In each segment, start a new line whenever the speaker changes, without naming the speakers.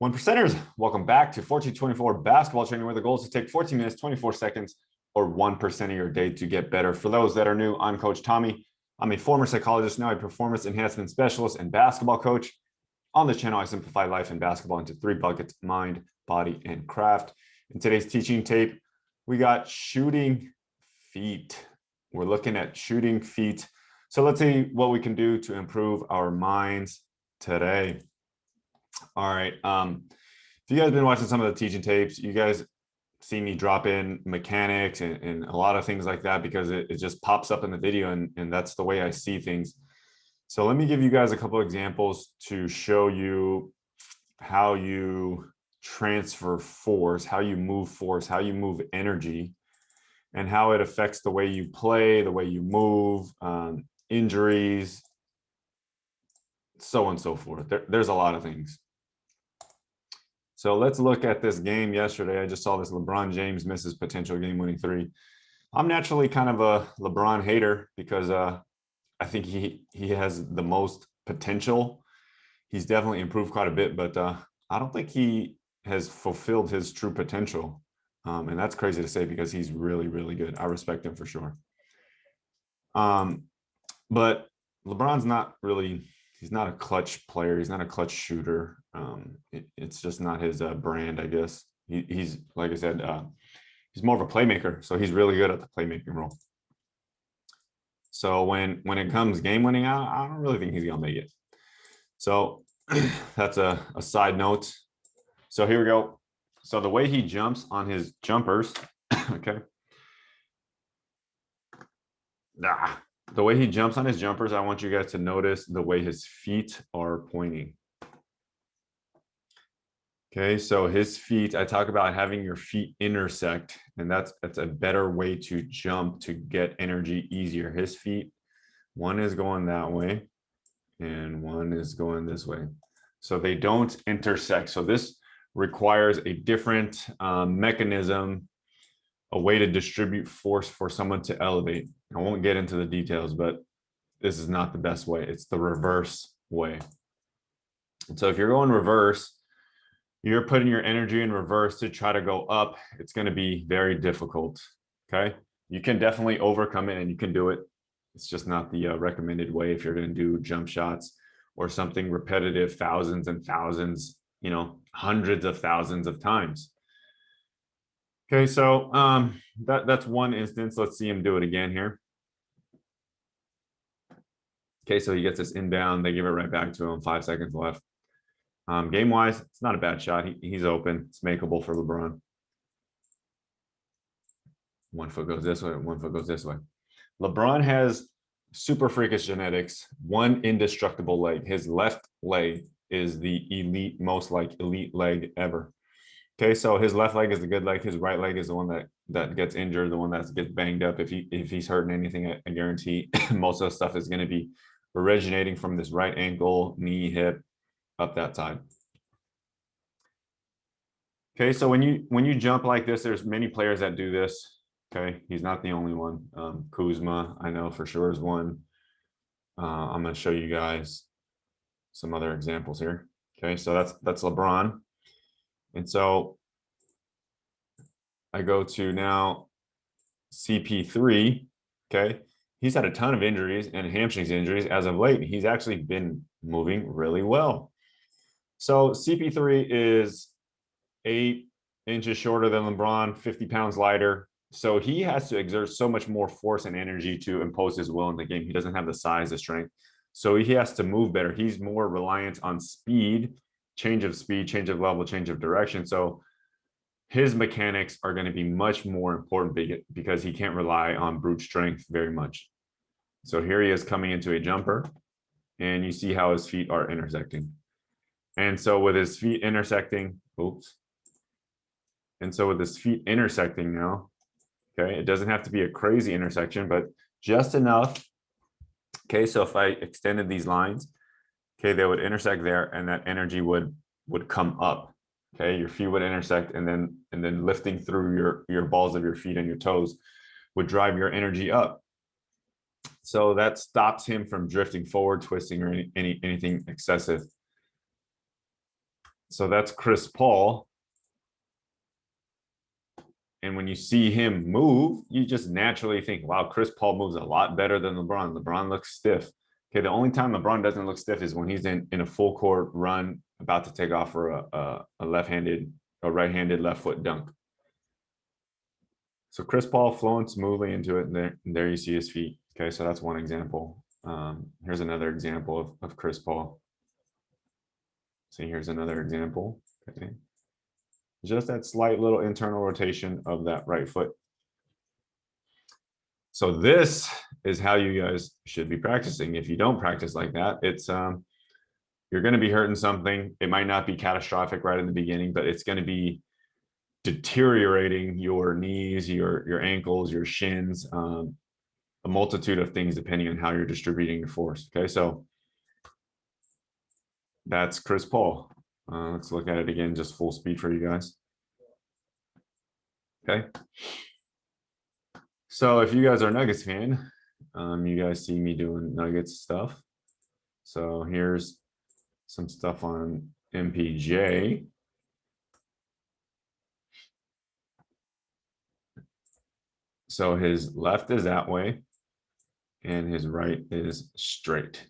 One percenters, welcome back to 1424 basketball training, where the goal is to take 14 minutes, 24 seconds, or 1% of your day to get better. For those that are new, I'm Coach Tommy. I'm a former psychologist, now a performance enhancement specialist and basketball coach. On this channel, I simplify life and basketball into 3 buckets: mind, body, and craft. In today's teaching tape, we got shooting feet. We're looking at shooting feet. So let's see what we can do to improve our minds today. All right. If you guys have been watching some of the teaching tapes, you guys see me drop in mechanics and a lot of things like that because it just pops up in the video, and that's the way I see things. So let me give you guys a couple examples to show you how you transfer force, how you move energy, and how it affects the way you play, the way you move, injuries, so on and so forth. There's a lot of things. So let's look at this game yesterday. I just saw this Lebron James misses potential game-winning three. I'm naturally kind of a LeBron hater because I think he has the most potential. He's definitely improved quite a bit, but I don't think he has fulfilled his true potential. And that's crazy to say because he's really, really good. I respect him for sure. But LeBron's not really, he's not a clutch player. He's not a clutch shooter. It's just not his brand, I guess. He's, like I said, he's more of a playmaker. So he's really good at the playmaking role. So when it comes game winning out, I don't really think he's going to make it. So that's a side note. So here we go. So the way he jumps on his jumpers, okay. The way he jumps on his jumpers, I want you guys to notice the way his feet are pointing. Okay, so his feet, I talk about having your feet intersect, and that's a better way to jump to get energy easier. His feet, one is going that way and one is going this way. So they don't intersect. So this requires a different mechanism, a way to distribute force for someone to elevate. I won't get into the details, but this is not the best way. It's the reverse way. And so if you're going reverse, you're putting your energy in reverse to try to go up. It's going to be very difficult. Okay. You can definitely overcome it and you can do it. It's just not the recommended way if you're going to do jump shots or something repetitive, thousands and thousands, hundreds of thousands of times. Okay. So that's one instance. Let's see him do it again here. Okay. So he gets this inbound. They give it right back to him. 5 seconds left. Game-wise, it's not a bad shot. He's open. It's makeable for LeBron. 1 foot goes this way, 1 foot goes this way. LeBron has super freakish genetics, one indestructible leg. His left leg is the elite, most elite leg ever. Okay, so his left leg is the good leg. His right leg is the one that gets injured, the one that gets banged up. If he's hurting anything, I guarantee most of the stuff is going to be originating from this right ankle, knee, hip, up that side. Okay, so when you jump like this, there's many players that do this. Okay, he's not the only one. Kuzma, I know for sure, is one. I'm going to show you guys some other examples here. Okay, so that's LeBron. And so I go to now CP3. Okay, he's had a ton of injuries and hamstrings injuries as of late. He's actually been moving really well. So CP3 is 8 inches shorter than LeBron, 50 pounds lighter. So he has to exert so much more force and energy to impose his will in the game. He doesn't have the size, the strength. So he has to move better. He's more reliant on speed, change of level, change of direction. So his mechanics are going to be much more important because he can't rely on brute strength very much. So here he is coming into a jumper, and you see how his feet are intersecting. And so with his feet intersecting, and so with his feet intersecting now, okay, it doesn't have to be a crazy intersection, but just enough. Okay, so if I extended these lines, okay, they would intersect there, and that energy would come up. Okay, your feet would intersect, and then lifting through your balls of your feet and your toes would drive your energy up. So that stops him from drifting forward, twisting, or anything excessive. So that's Chris Paul. And when you see him move, you just naturally think, wow, Chris Paul moves a lot better than LeBron. LeBron looks stiff. Okay, the only time LeBron doesn't look stiff is when he's in a full court run, about to take off for a left-handed or right-handed left foot dunk. So Chris Paul flowing smoothly into it, and there you see his feet. Okay, so that's one example. Here's another example of Chris Paul. See, here's another example. Okay. Just that slight little internal rotation of that right foot. So this is how you guys should be practicing. If you don't practice like that, it's you're going to be hurting something. It might not be catastrophic right in the beginning, but it's going to be deteriorating your knees, your ankles, your shins, a multitude of things depending on how you're distributing your force. Okay, so that's Chris Paul. Let's look at it again, just full speed for you guys. Okay. So if you guys are a Nuggets fan, you guys see me doing Nuggets stuff. So here's some stuff on MPJ. So his left is that way, and his right is straight.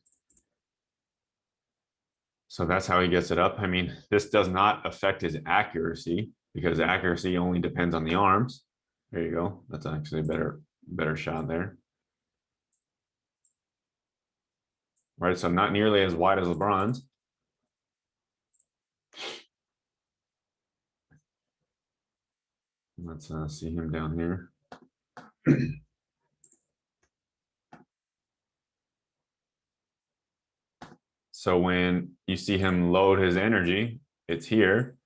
So that's how he gets it up. I mean, this does not affect his accuracy because accuracy only depends on the arms. There you go. That's actually a better shot there. Right, so not nearly as wide as LeBron's. Let's see him down here. So when you see him load his energy, it's here.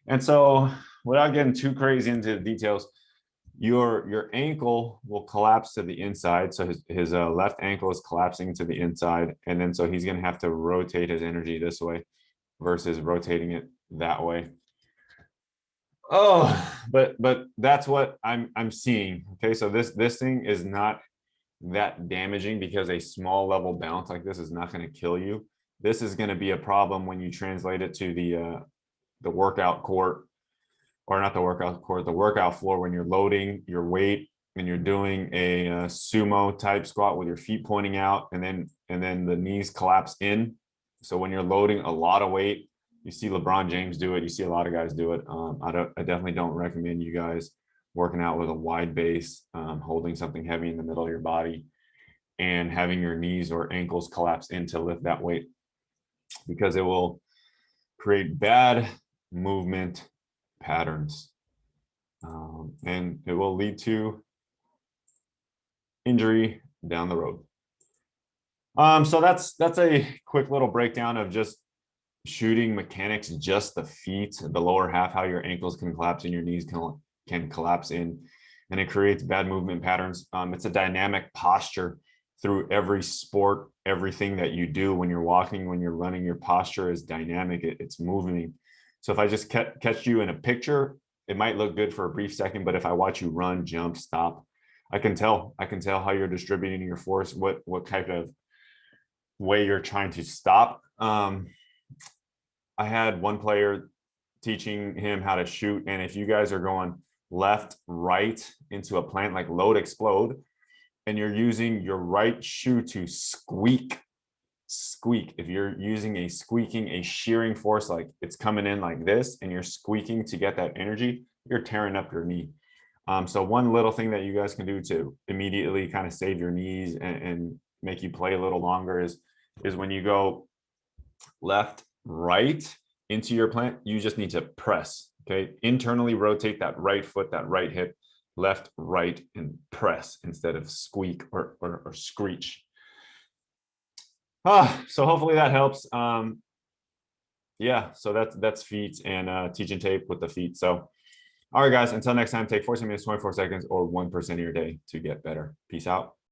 And so without getting too crazy into the details, your ankle will collapse to the inside. So his left ankle is collapsing to the inside. And then so he's going to have to rotate his energy this way versus rotating it that way. Oh, but that's what I'm seeing. Okay, so this thing is not that damaging because a small level bounce like this is not going to kill you. This is going to be a problem when you translate it to the workout court, or not the workout court, the workout floor, when you're loading your weight and you're doing a sumo type squat with your feet pointing out, and then the knees collapse in. So when you're loading a lot of weight, you see LeBron James do it. You see a lot of guys do it. I definitely don't recommend you guys working out with a wide base, holding something heavy in the middle of your body, and having your knees or ankles collapse in to lift that weight, because it will create bad movement patterns, and it will lead to injury down the road. So that's a quick little breakdown of just shooting mechanics, just the feet, the lower half, how your ankles can collapse and your knees can collapse in, and it creates bad movement patterns. It's a dynamic posture through every sport. Everything that you do, when you're walking, when you're running, your posture is dynamic. It's moving. So if I just catch you in a picture, it might look good for a brief second, but if I watch you run, jump, stop, I can tell how you're distributing your force, what type of way you're trying to stop. I had one player teaching him how to shoot, and if you guys are going left, right into a plant like load explode, and you're using your right shoe to squeak, if you're using a shearing force, like it's coming in like this and you're squeaking to get that energy, you're tearing up your knee. So one little thing that you guys can do to immediately kind of save your knees and make you play a little longer is when you go left, right into your plant, you just need to press. Okay, internally rotate that right foot, that right hip, left, right, and press instead of squeak or screech. So hopefully that helps. Yeah, so that's feet and teaching tape with the feet. So all right, guys, until next time, take 14 minutes, 24 seconds, or 1% of your day to get better. Peace out.